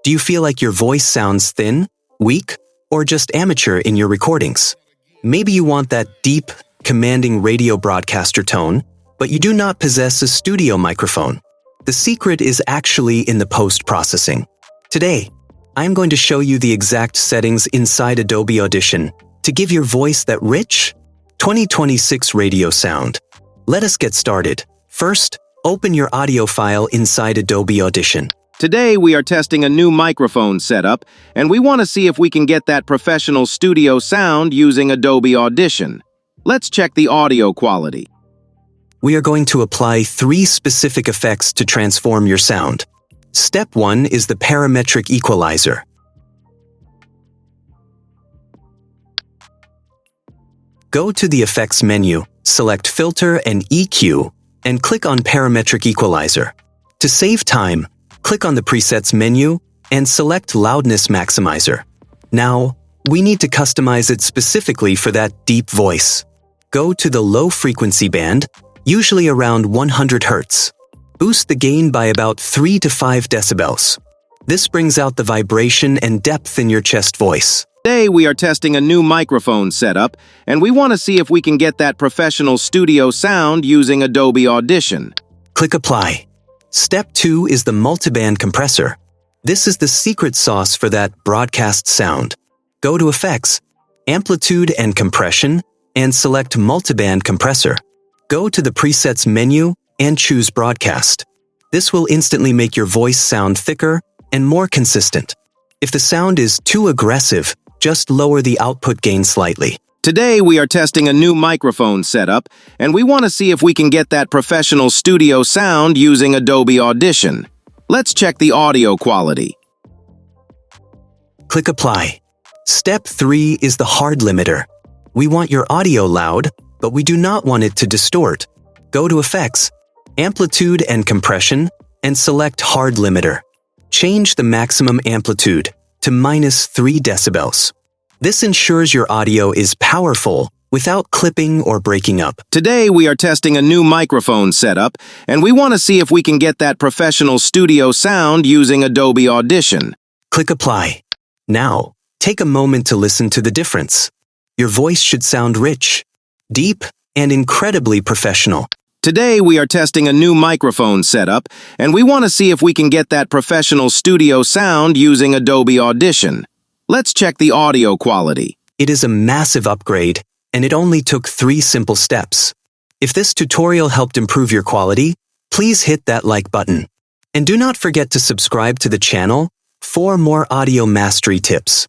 Do you feel like your voice sounds thin, weak, or just amateur in your recordings? Maybe you want that deep, commanding radio broadcaster tone, but you do not possess a studio microphone. The secret is actually in the post-processing. Today, I'm going to show you the exact settings inside Adobe Audition to give your voice that rich, 2026 radio sound. Let us get started. First, open your audio file inside Adobe Audition. Today, we are testing a new microphone setup, and we want to see if we can get that professional studio sound using Adobe Audition. Let's check the audio quality. We are going to apply 3 specific effects to transform your sound. Step 1 is the Parametric Equalizer. Go to the Effects menu, select Filter and EQ, and click on Parametric Equalizer. To save time, click on the Presets menu and select Loudness Maximizer. Now, we need to customize it specifically for that deep voice. Go to the low frequency band, usually around 100 Hz. Boost the gain by about 3 to 5 decibels. This brings out the vibration and depth in your chest voice. Today, we are testing a new microphone setup, and we want to see if we can get that professional studio sound using Adobe Audition. Click Apply. Step 2 is the Multiband Compressor. This is the secret sauce for that broadcast sound. Go to Effects, Amplitude and Compression, and select Multiband Compressor. Go to the Presets menu and choose Broadcast. This will instantly make your voice sound thicker and more consistent. If the sound is too aggressive, just lower the output gain slightly. Today, we are testing a new microphone setup, and we want to see if we can get that professional studio sound using Adobe Audition. Let's check the audio quality. Click Apply. Step 3 is the hard limiter. We want your audio loud, but we do not want it to distort. Go to Effects, Amplitude and Compression, and select Hard Limiter. Change the maximum amplitude to -3 decibels. This ensures your audio is powerful without clipping or breaking up. Today, we are testing a new microphone setup, and we want to see if we can get that professional studio sound using Adobe Audition. Click Apply. Now, take a moment to listen to the difference. Your voice should sound rich, deep, and incredibly professional. Today, we are testing a new microphone setup, and we want to see if we can get that professional studio sound using Adobe Audition. Let's check the audio quality. It is a massive upgrade, and it only took 3 simple steps. If this tutorial helped improve your quality, please hit that like button. And do not forget to subscribe to the channel for more audio mastery tips.